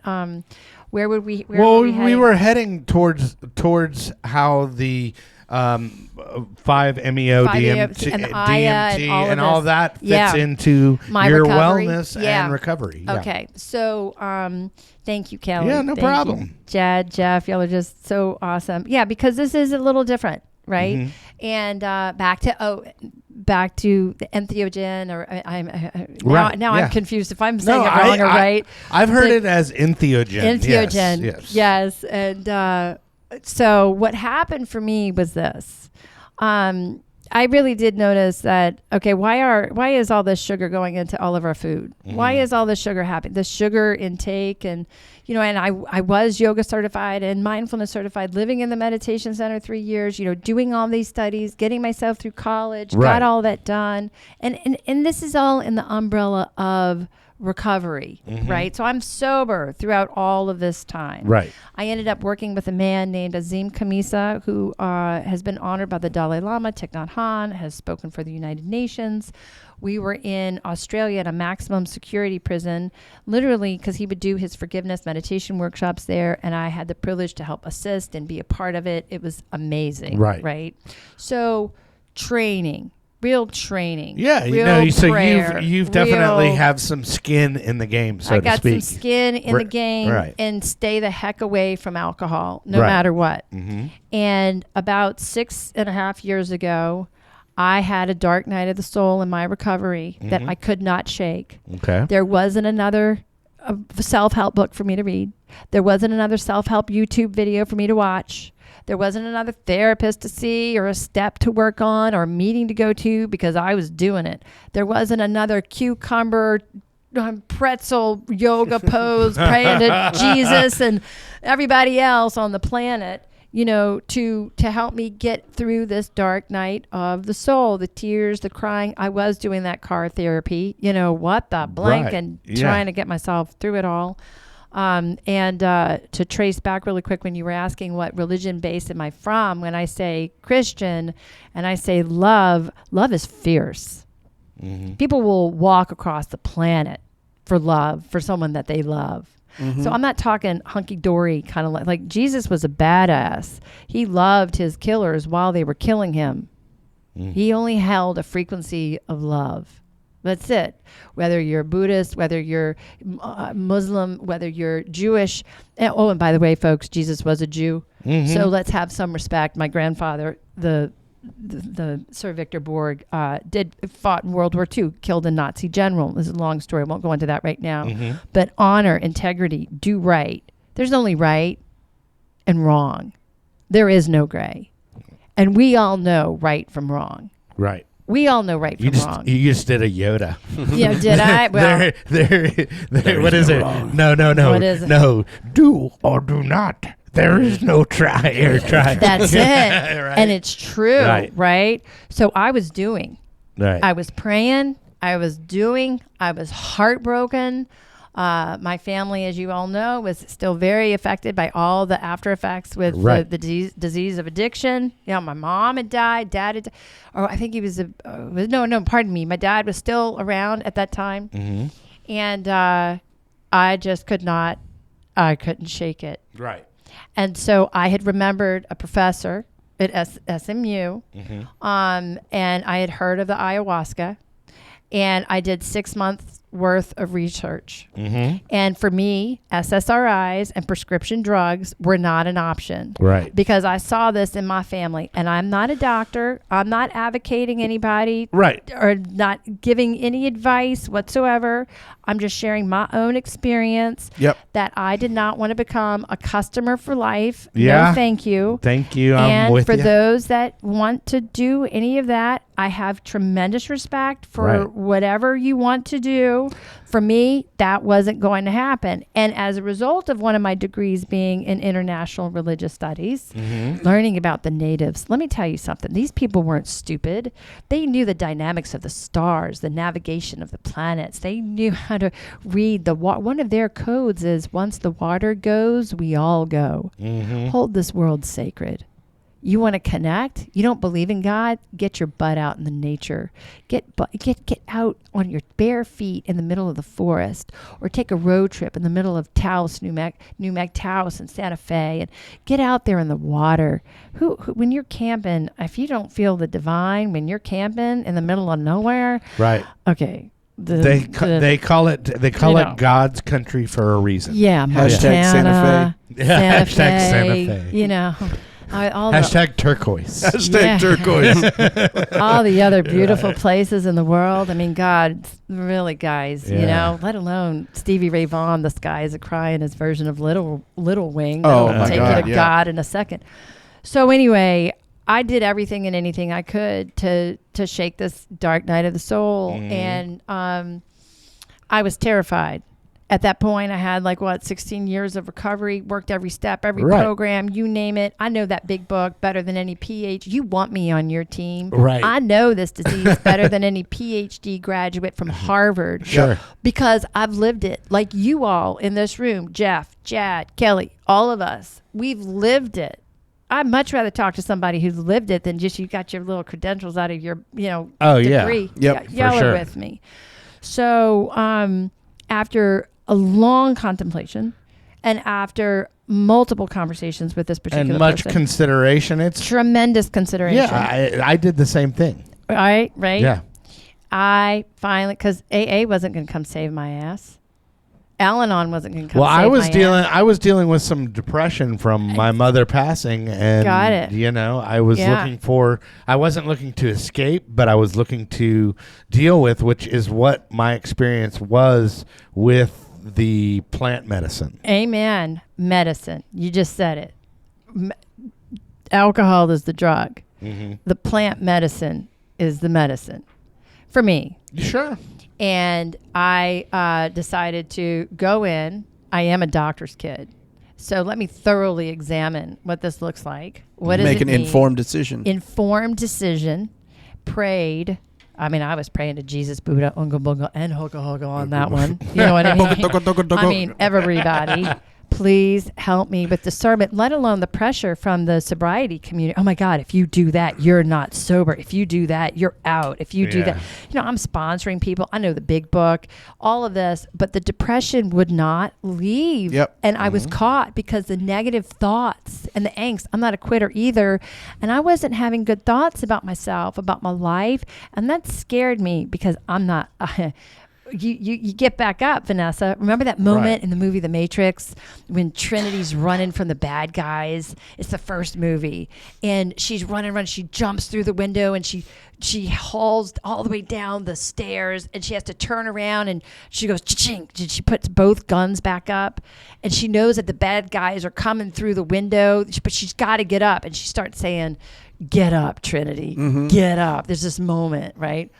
Where would we we were heading towards how the 5-MeO, DMT, and DMT and all that fits Yeah. into My your recovery. wellness Yeah. and recovery. Yeah. Okay. So thank you, Kelly. Yeah, no Thank problem. you. Jed, Jeff, y'all are just so awesome. Yeah, because this is a little different, right? And back to the entheogen, or now I'm confused if I'm saying it wrong or right. I've heard it as entheogen. Entheogen. Yes. And so what happened for me was this. I really did notice that, okay, why is all this sugar going into all of our food? Why is all this sugar happening? The sugar intake and, and I was yoga certified and mindfulness certified, living in the meditation center 3 years, doing all these studies, getting myself through college, got all that done. And this is all in the umbrella of recovery, right? So I'm sober throughout all of this time. Right. I ended up working with a man named Azim Kamisa, who has been honored by the Dalai Lama, Thich Nhat Hanh, has spoken for the United Nations. We were in Australia at a maximum security prison, literally because he would do his forgiveness meditation workshops there, and I had the privilege to help assist and be a part of it. It was amazing. Right. So training. Real training. Yeah, so you've definitely have some skin in the game, so to speak. I got some skin in the game and stay the heck away from alcohol, no matter what. And about 6.5 years ago, I had a dark night of the soul in my recovery that I could not shake. Okay. There wasn't another self-help book for me to read. There wasn't another self-help YouTube video for me to watch. There wasn't another therapist to see or a step to work on or a meeting to go to because I was doing it. There wasn't another cucumber pretzel yoga pose praying to Jesus and everybody else on the planet, to help me get through this dark night of the soul, the tears, the crying. I was doing that car therapy, what the blank and trying to get myself through it all. And to trace back really quick, when you were asking what religion base am I from, when I say Christian and I say love is fierce. People will walk across the planet for love, for someone that they love. So I'm not talking hunky-dory kind of like Jesus was a badass. He loved his killers while they were killing him. He only held a frequency of love. That's it. Whether you're Buddhist, whether you're Muslim, whether you're Jewish. And by the way, folks, Jesus was a Jew. So let's have some respect. My grandfather, the Sir Victor Borg, fought in World War II, killed a Nazi general. This is a long story. I won't go into that right now. But honor, integrity, do right. There's only right and wrong. There is no gray. And we all know right from wrong. Right. We all know right from wrong. You just did a Yoda. Did I? Well, there. What is it? Wrong. No. What is it? No. Do or do not. There is no try or try. That's it. And it's true, right? So I was doing. Right. I was praying. I was doing. I was heartbroken. My family, as you all know, was still very affected by all the after effects with the disease of addiction. My mom had died, dad had died, or I think he was pardon me. My dad was still around at that time. And I just I couldn't shake it. Right. And so I had remembered a professor at SMU, and I had heard of the ayahuasca, and I did 6 months worth of research. And for me, SSRIs and prescription drugs were not an option. Right. Because I saw this in my family, and I'm not a doctor. I'm not advocating anybody. Right. Or not giving any advice whatsoever. I'm just sharing my own experience. Yep. That I did not want to become a customer for life. Yeah. No, thank you. Thank you. And I'm with for you. those that want to do any of that, I have tremendous respect for whatever you want to do. For me, that wasn't going to happen. And as a result of one of my degrees being in international religious studies, learning about the natives, let me tell you something. These people weren't stupid. They knew the dynamics of the stars, the navigation of the planets. They knew how to read the water. One of their codes is once the water goes, we all go. Hold this world sacred. You want to connect? You don't believe in God? Get your butt out in the nature. Get out on your bare feet in the middle of the forest, or take a road trip in the middle of Taos, New Taos and Santa Fe, and get out there in the water. When you're camping, if you don't feel the divine, when you're camping in the middle of nowhere, right? Okay. They call it God's country for a reason. Yeah, Hashtag Santa Fe. Hashtag Santa Fe. Hashtag turquoise. Hashtag turquoise. All the other beautiful places in the world. I mean, God, really, guys, let alone Stevie Ray Vaughan, The Sky is a Crying, his version of Little Wing. Oh, my take God, you to God in a second. So anyway, I did everything and anything I could to shake this dark night of the soul. And I was terrified. At that point, I had 16 years of recovery, worked every step, every program, you name it. I know that big book better than any PhD. You want me on your team. Right. I know this disease better than any PhD graduate from Harvard. Sure. Because I've lived it. Like you all in this room, Jeff, Chad, Kelly, all of us, we've lived it. I'd much rather talk to somebody who's lived it than just you got your little credentials out of your, degree. Yep, Y'all are with me. So after a long contemplation and after multiple conversations with this particular and much person, consideration, it's tremendous consideration. Yeah, I did the same thing. Right. Yeah. I finally, because AA wasn't going to come save my ass. Al-Anon wasn't going to come save my ass. I was dealing with some depression from my mother passing, and Got it. I was I wasn't looking to escape, but I was looking to deal with, which is what my experience was with the plant medicine. Amen. Medicine. You just said it. Alcohol is the drug. The plant medicine is the medicine for me. Sure. And I decided to go in. I am a doctor's kid. So let me thoroughly examine what this looks like. What does Make it an mean? informed decision. Informed decision. Prayed. I mean, I was praying to Jesus, Buddha, Unga Bunga, and Hoka Hoka on that one. You know what I mean? I mean, everybody. Please help me with discernment, let alone the pressure from the sobriety community. Oh my God, if you do that, you're not sober. If you do that, you're out. If you do that, I'm sponsoring people. I know the big book, all of this, but the depression would not leave. Yep. And I was caught because the negative thoughts and the angst, I'm not a quitter either. And I wasn't having good thoughts about myself, about my life. And that scared me because I'm not... You get back up, Vanessa. Remember that moment in the movie The Matrix when Trinity's running from the bad guys? It's the first movie. And she's running. She jumps through the window and she hauls all the way down the stairs and she has to turn around and she goes, cha-ching. She puts both guns back up and she knows that the bad guys are coming through the window, but she's got to get up. And she starts saying, get up, Trinity. Get up. There's this moment, right?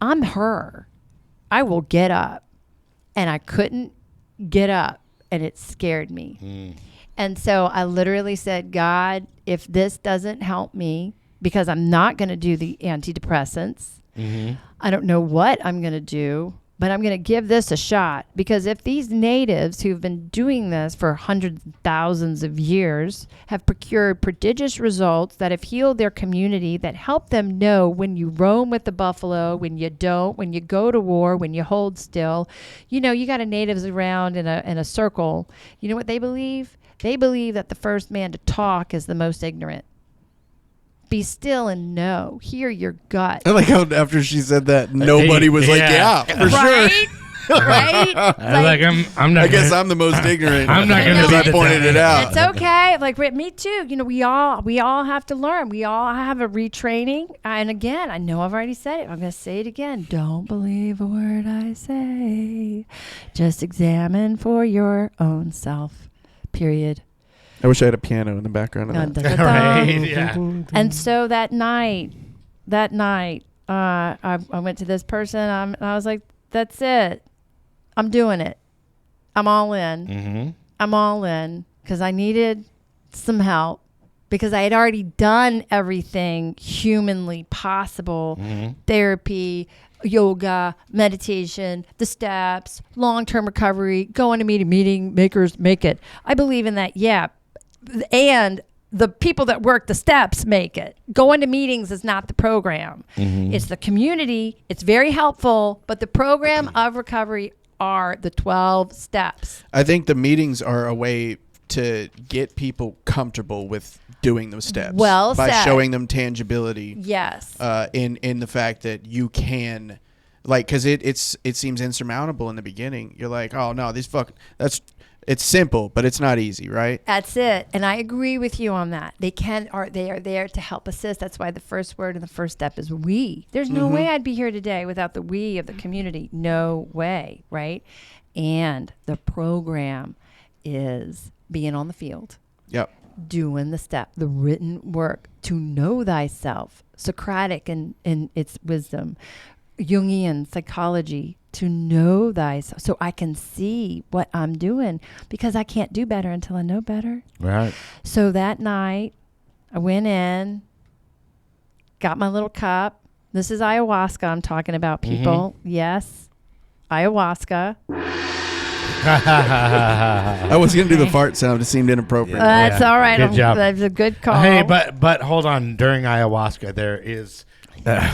I'm her. I will get up. And I couldn't get up. And it scared me. And so I literally said, God, if this doesn't help me, because I'm not going to do the antidepressants, I don't know what I'm going to do, but I'm going to give this a shot. Because if these natives who've been doing this for hundreds of thousands of years have procured prodigious results that have healed their community, that help them know when you roam with the buffalo, when you don't, when you go to war, when you hold still, you got a natives around in a circle. You know what they believe? They believe that the first man to talk is the most ignorant. Be still and know. Hear your gut. I like how after she said that, nobody was like, yeah, for right? sure. Right? I'm not. I guess I'm the most ignorant. I'm not going to because I pointed it out. It's okay. Me too. We all have to learn. We all have a retraining. And again, I know I've already said it. I'm going to say it again. Don't believe a word I say. Just examine for your own self. Period. I wish I had a piano in the background of that. Right, yeah. And so that night, I went to this person. And I was like, that's it. I'm doing it. I'm all in. I'm all in because I needed some help because I had already done everything humanly possible. Therapy, yoga, meditation, the steps, long-term recovery, going to meeting makers make it. I believe in that. Yeah. And the people that work the steps make it. Going to meetings is not the program. It's the community. It's very helpful, but the program of recovery are the 12 steps. I think the meetings are a way to get people comfortable with doing those steps. Well by said. showing them tangibility. Yes. In the fact that you can, because it seems insurmountable in the beginning. You're like, oh no, it's simple, but it's not easy, right? That's it. And I agree with you on that. They are there to help assist. That's why the first word in the first step is we. There's no way I'd be here today without the we of the community. No way, right? And the program is being on the field. Yep. doing the step, the written work to know thyself, Socratic and its wisdom, Jungian psychology, to know thyself, so I can see what I'm doing, because I can't do better until I know better. Right. So that night, I went in, got my little cup. This is ayahuasca I'm talking about, people. Yes, ayahuasca. I was going to do the fart sound. It seemed inappropriate. That's all right. Good job. That's a good call. Hey, but hold on. During ayahuasca, there is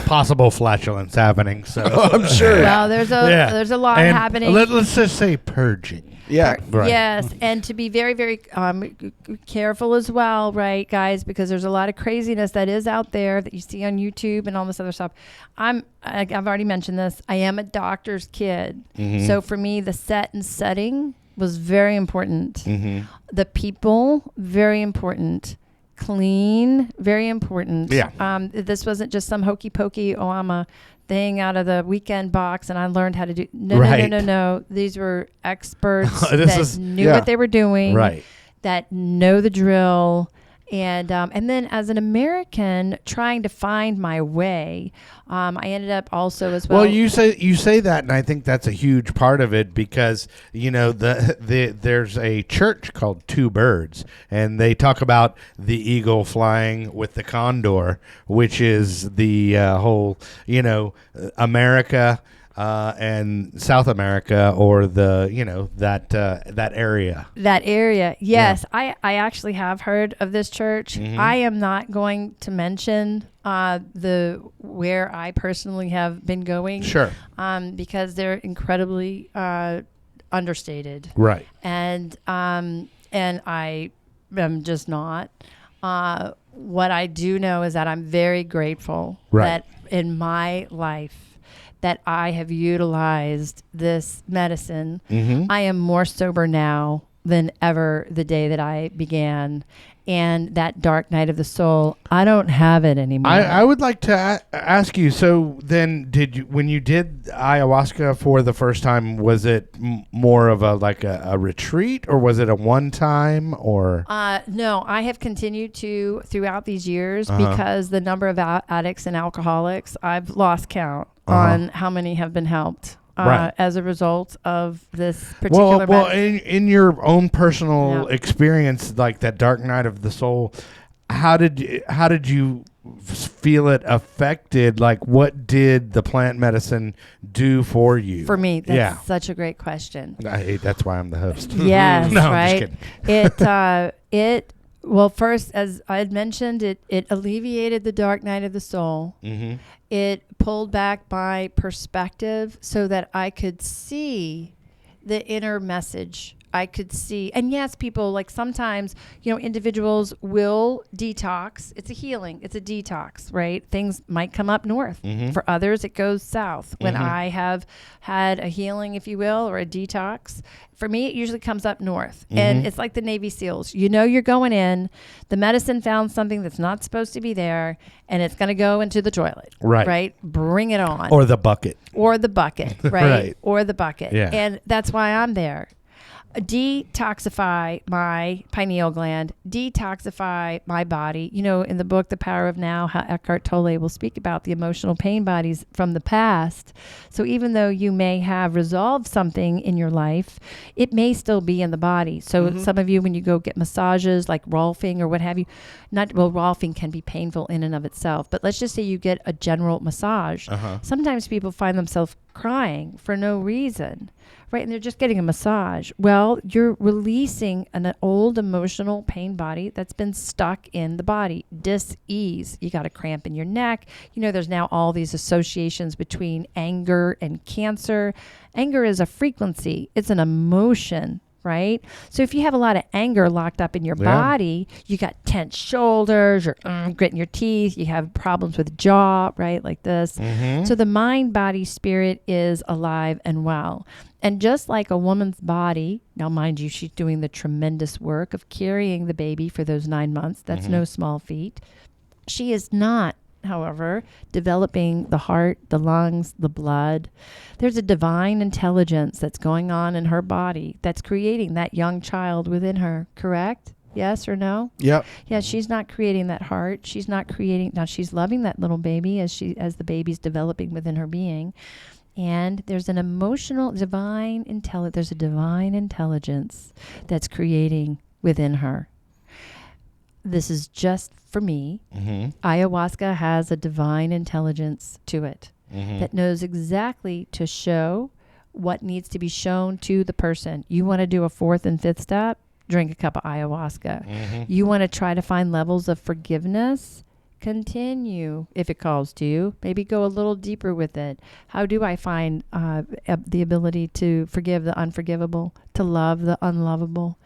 possible flatulence happening. So I'm sure. Well, there's a lot And happening. Let's just say purging. Yeah. Right. Yes, and to be very, very careful as well, right, guys? Because there's a lot of craziness that is out there that you see on YouTube and all this other stuff. I've already mentioned this. I am a doctor's kid, so for me, the set and setting was very important. The people, very important. Clean, very important. Yeah. This wasn't just some hokey pokey. Oh, I'm a thing out of the weekend box and I learned how to do. No. These were experts that knew what they were doing. Right. That know the drill. And then as an American trying to find my way, I ended up also as well. Well, you say that, and I think that's a huge part of it, because there's a church called Two Birds, and they talk about the eagle flying with the condor, which is the whole America. And South America, or that area. That area, yes. Yeah. I actually have heard of this church. I am not going to mention where I personally have been going. Sure. Because they're incredibly understated. Right. And I am just not. What I do know is that I'm very grateful that in my life that I have utilized this medicine. I am more sober now than ever the day that I began. And that dark night of the soul, I don't have it anymore. I would like to ask you, so then when you did ayahuasca for the first time, was it more of a retreat, or was it a one time, or? No, I have continued to throughout these years, because the number of addicts and alcoholics, I've lost count on how many have been helped. As a result of this particular well, in your own personal experience, like that dark night of the soul, how did you feel it affected? Like, what did the plant medicine do for you? For me, that's such a great question. That's why I'm the host. Yes, no, right. I'm just kidding. Well, first, as I had mentioned, it alleviated the dark night of the soul. It pulled back my perspective so that I could see the inner message. I could see, and yes, people, like sometimes, individuals will detox. It's a healing. It's a detox, right? Things might come up north. For others, it goes south. When I have had a healing, if you will, or a detox, for me, it usually comes up north. And it's like the Navy SEALs. You're going in, the medicine found something that's not supposed to be there, and it's going to go into the toilet. Right? Bring it on. Or the bucket. Right? Right. Or the bucket. Yeah. And that's why I'm there. Detoxify my pineal gland, detoxify my body. In the book, The Power of Now, how Eckhart Tolle will speak about the emotional pain bodies from the past. So even though you may have resolved something in your life, it may still be in the body. So some of you, when you go get massages like Rolfing or what have you, Rolfing can be painful in and of itself, but let's just say you get a general massage. Sometimes people find themselves crying for no reason. Right, and they're just getting a massage. Well, you're releasing an old emotional pain body that's been stuck in the body. Dis-ease. You got a cramp in your neck. There's now all these associations between anger and cancer. Anger is a frequency. It's an emotion, right? So if you have a lot of anger locked up in your body, you got tense shoulders, you're gritting your teeth, you have problems with jaw, right, like this. So the mind, body, spirit is alive and well. And just like a woman's body, now mind you, she's doing the tremendous work of carrying the baby for those 9 months. That's no small feat. She is not, however, developing the heart, the lungs, the blood. There's a divine intelligence that's going on in her body that's creating that young child within her, correct? Yes or no? Yep. Yeah, she's not creating that heart. She's not creating. Now she's loving that little baby as the baby's developing within her being. And there's an emotional divine intelligence. There's a divine intelligence that's creating within her. This is just for me. Ayahuasca has a divine intelligence to it that knows exactly to show what needs to be shown to the person. You want to do a 4th and 5th step? Drink a cup of ayahuasca. You want to try to find levels of forgiveness? Continue if it calls to you. Maybe go a little deeper with it. How do I find the ability to forgive the unforgivable, to love the unlovable?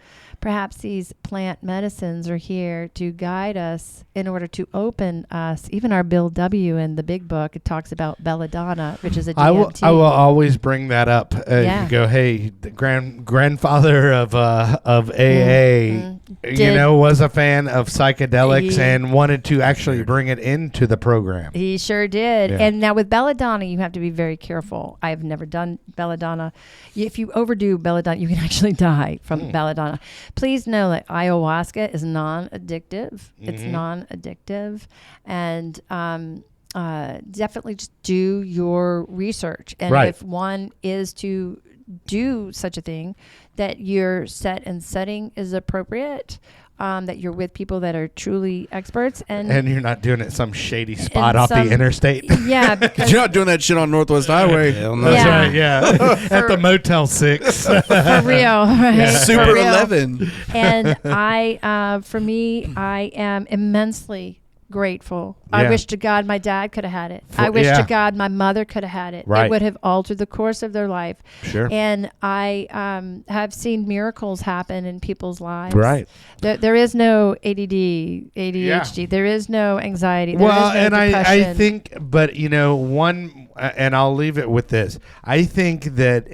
Perhaps these plant medicines are here to guide us in order to open us. Even our Bill W. in the big book, it talks about belladonna, which is a DMT. I will always bring that up. You go, hey, the grandfather of AA, was a fan of psychedelics and wanted to actually bring it into the program. He sure did. Yeah. And now with belladonna, you have to be very careful. I've never done belladonna. If you overdo belladonna, you can actually die from belladonna. Please know that ayahuasca is non-addictive. It's non-addictive. And definitely just do your research. And if one is to do such a thing, that your set and setting is appropriate, that you're with people that are truly experts. And you're not doing it some shady spot off the interstate. Yeah. Because you're not doing that shit on Northwest Highway. That's right, yeah. At the Motel 6. For real, right? Yeah. Super 11. And I am immensely grateful. I wish to God my dad could have had it. I wish to God my mother could have had it. Right. It would have altered the course of their life. Sure. And I have seen miracles happen in people's lives. Right. There is no ADD, ADHD. Yeah. There is no anxiety. There is no and depression. I think, but and I'll leave it with this. I think that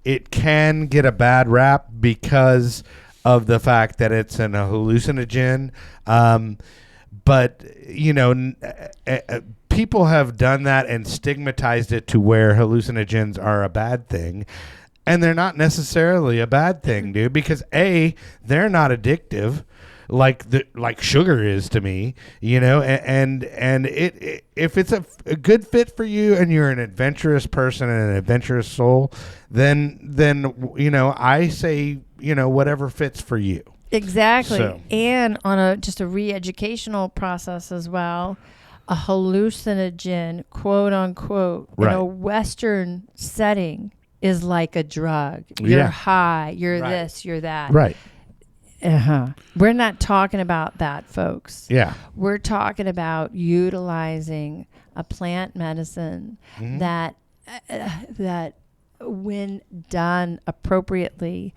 it can get a bad rap because of the fact that it's a hallucinogen. But, people have done that and stigmatized it to where hallucinogens are a bad thing. And they're not necessarily a bad thing, dude, because they're not addictive like sugar is to me, and if it's a good fit for you and you're an adventurous person and an adventurous soul, then I say, whatever fits for you. Exactly. So. And on just a re-educational process as well, a hallucinogen, quote unquote, in a Western setting is like a drug. You're high, you're this, you're that. Right. We're not talking about that, folks. Yeah. We're talking about utilizing a plant medicine that when done appropriately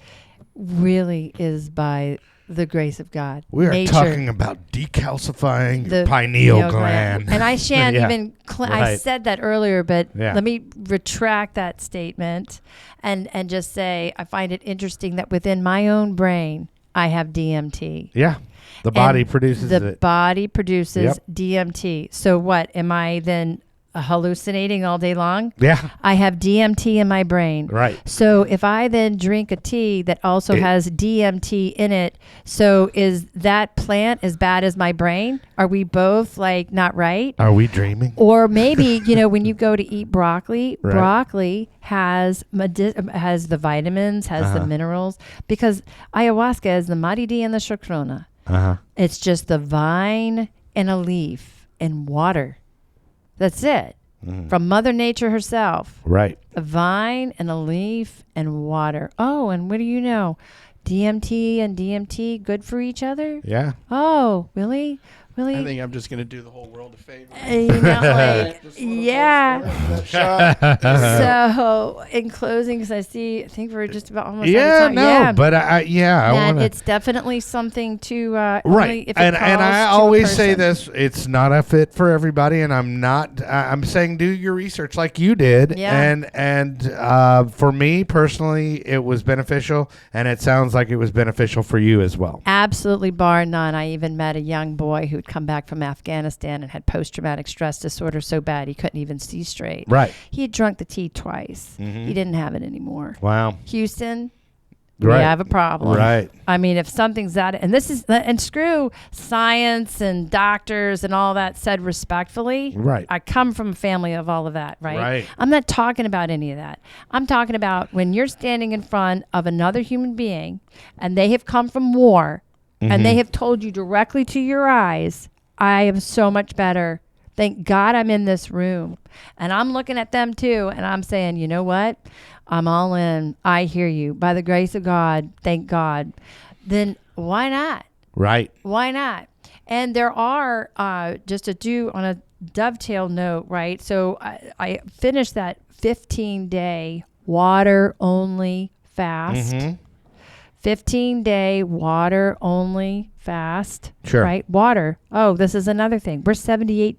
really is by the grace of God. We are nature, talking about decalcifying the pineal gland. And I shan't even, I said that earlier, but let me retract that statement and just say I find it interesting that within my own brain, I have DMT. Yeah. The body produces it. The body produces DMT. So what? Am I then hallucinating all day long? Yeah. I have DMT in my brain. Right. So if I then drink a tea that also has DMT in it, so is that plant as bad as my brain? Are we both not right? Are we dreaming? Or maybe, when you go to eat broccoli, broccoli has the vitamins, has the minerals, because ayahuasca is the maridi and the chacrona. It's just the vine and a leaf and water. That's it. From Mother Nature herself. Right. A vine and a leaf and water. Oh, and what do you know? DMT and DMT good for each other? Yeah. Oh, really? Really? I think I'm just going to do the whole world a favor. So, in closing, because I think we're just about almost out of time. But I want to. It's definitely something to right. And I always say this: it's not a fit for everybody, and I'm saying do your research like you did. Yeah. And for me personally, it was beneficial, and it sounds like it was beneficial for you as well. Absolutely, bar none. I even met a young boy who'd come back from Afghanistan and had post-traumatic stress disorder so bad he couldn't even see straight. Right. He had drunk the tea twice. He didn't have it anymore. Wow. Houston, we have a problem. Right. I mean, if something's that, and screw science and doctors and all that said respectfully. Right. I come from a family of all of that, right? Right. I'm not talking about any of that. I'm talking about when you're standing in front of another human being and they have come from war and they have told you directly to your eyes, I am so much better. Thank God I'm in this room. And I'm looking at them too, and I'm saying, you know what? I'm all in. I hear you. By the grace of God, thank God. Then why not? Right. Why not? And there are, just to do on a dovetail note, right? So I finished that 15-day water-only fast. 15-day water-only fast. Sure. Right? Water. Oh, this is another thing. We're 78%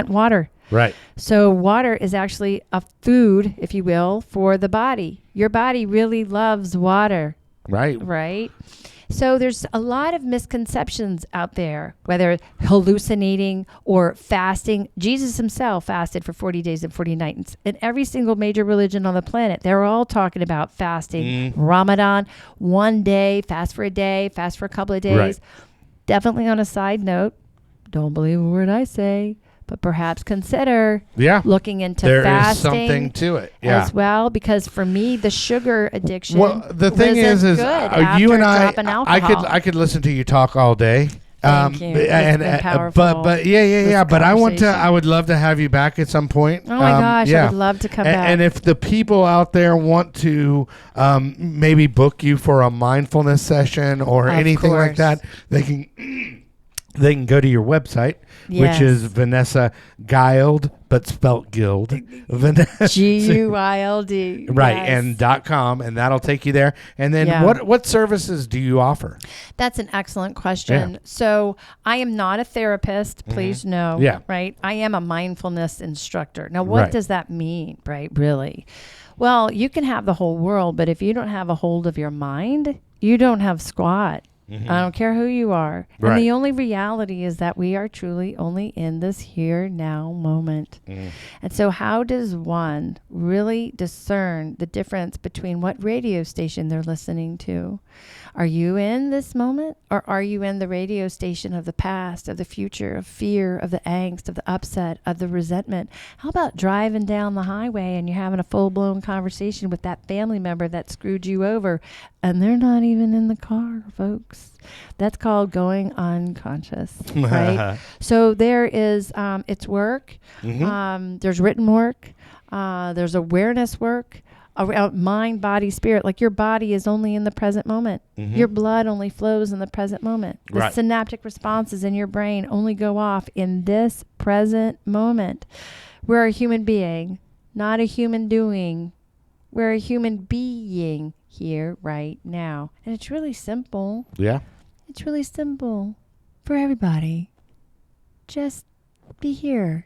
water. Right. So water is actually a food, if you will, for the body. Your body really loves water. Right. Right? So there's a lot of misconceptions out there, whether hallucinating or fasting. Jesus himself fasted for 40 days and 40 nights. In every single major religion on the planet, they're all talking about fasting. Ramadan, 1 day, fast for a day, fast for a couple of days. Right. Definitely on a side note, don't believe a word I say, but perhaps consider looking into fasting. There is something to it. Yeah. As well, because for me, the sugar addiction. Well, the thing is good you and dropping alcohol. I could listen to you talk all day. Thank you. It's been powerful. But yeah. But I would love to have you back at some point. Oh my gosh, I would love to come back. And if the people out there want to maybe book you for a mindfulness session or anything like that, they can go to your website, which is Vanessa Guild, but spelt Guild. Guild. Right, yes. and .com, and that'll take you there. And then what services do you offer? That's an excellent question. Yeah. So I am not a therapist, please know. Yeah. Right? I am a mindfulness instructor. Now, what does that mean, right, really? Well, you can have the whole world, but if you don't have a hold of your mind, you don't have squat. I don't care who you are. Right. And the only reality is that we are truly only in this here now moment. And so how does one really discern the difference between what radio station they're listening to? Are you in this moment, or are you in the radio station of the past, of the future, of fear, of the angst, of the upset, of the resentment? How about driving down the highway and you're having a full-blown conversation with that family member that screwed you over, and they're not even in the car, folks? That's called going unconscious, right? So there is, it's work. There's written work. There's awareness work around mind, body, spirit. Like your body is only in the present moment. Your blood only flows in the present moment. The synaptic responses in your brain only go off in this present moment. We're a human being, not a human doing. We're a human being here right now. And it's really simple. Yeah. It's really simple for everybody. Just be here.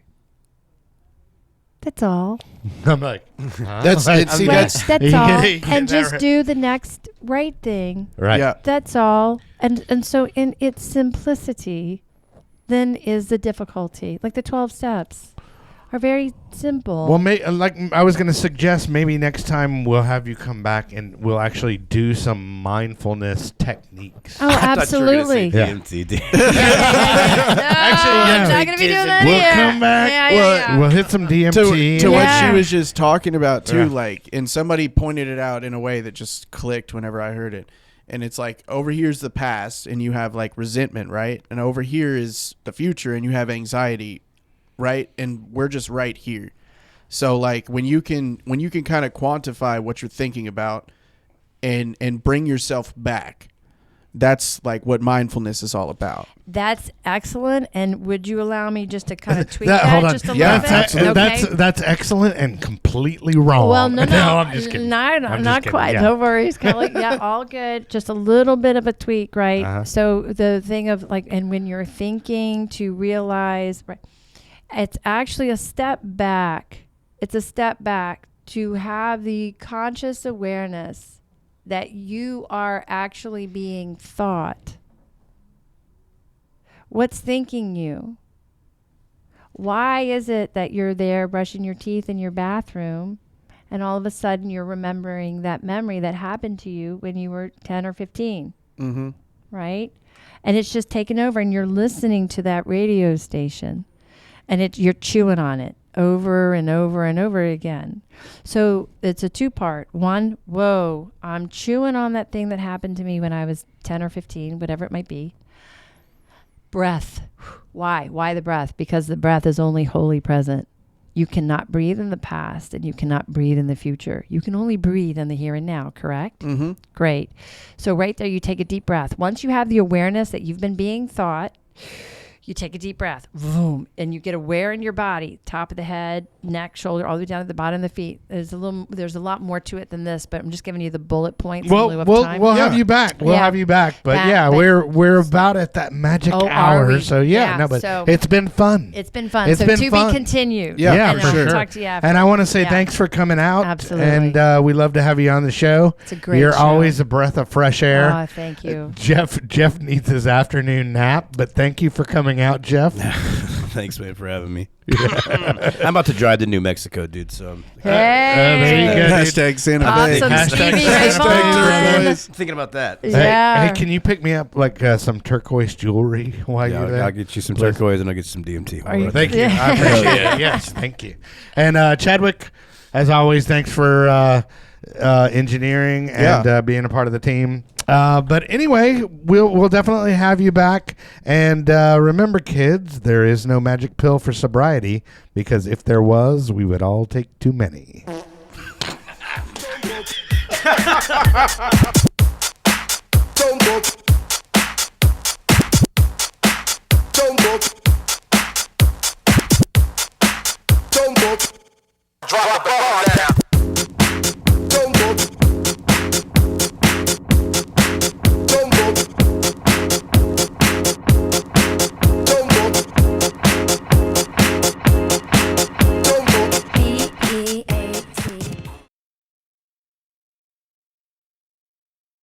That's all. I'm like, that's all. And just do the next right thing. Right. Yeah. That's all. And so in its simplicity, then is the difficulty. Like the 12 steps are very simple. Well, like I was going to suggest, maybe next time we'll have you come back and we'll actually do some mindfulness techniques. Oh, absolutely. DMT. Actually, I'm not going to be doing that We'll here. come back. We'll hit some DMT. To what she was just talking about too, like, and somebody pointed it out in a way that just clicked whenever I heard it. And it's like, over here's the past, and you have like resentment, right? And over here is the future, and you have anxiety, right? And we're just right here. So like when you can kind of quantify what you're thinking about and bring yourself back, that's like what mindfulness is all about. That's excellent. And would you allow me just to kind of tweak hold on. just a little bit? Absolutely. That's excellent and completely wrong. Well, no, I'm just kidding. Not quite. Yeah. No worries, Kelly. Yeah, all good. Just a little bit of a tweak, right? So the thing of like, and when you're thinking to realize, right, it's actually a step back. It's a step back to have the conscious awareness that you are actually being thought. What's thinking you? Why is it that you're there brushing your teeth in your bathroom And all of a sudden you're remembering that memory that happened to you when you were 10 or 15. Mm-hmm. Right? And it's just taken over, and you're listening to that radio station, and you're chewing on it over and over and over again. So it's a two-part. One, whoa, I'm chewing on that thing that happened to me when I was 10 or 15, whatever it might be. Breath. Why? Why the breath? Because the breath is only wholly present. You cannot breathe in the past, and you cannot breathe in the future. You can only breathe in the here and now, correct? Mm-hmm. Great. So right there, you take a deep breath. Once you have the awareness that you've been being thought, you take a deep breath, boom, and you get aware in your body, top of the head, neck, shoulder, all the way down to the bottom of the feet. There's a lot more to it than this, but I'm just giving you the bullet points. We'll have you back. We'll have you back. But we're about at that magic hour. So it's been fun. It's been fun. So to be continued. Yeah, for sure. Talk to you after. And I want to say thanks for coming out. Absolutely. And we love to have you on the show. It's a great You're show. always a breath of fresh air. Oh, thank you. Jeff needs his afternoon nap, but thank you for coming out, Jeff. Thanks, man, for having me. I'm about to drive to New Mexico, dude. So there you go. Hashtag Santa Fe. Awesome, Stevie Ray Vaughan. Thinking about that. Yeah. Hey, can you pick me up like some turquoise jewelry while you're there? I'll get you some turquoise and I'll get you some DMT. Thank you. I appreciate it. Yes, thank you. And Chadwick, as always, thanks for engineering and being a part of the team. But anyway, we'll definitely have you back. And remember, kids, there is no magic pill for sobriety, because if there was, we would all take too many. Don't go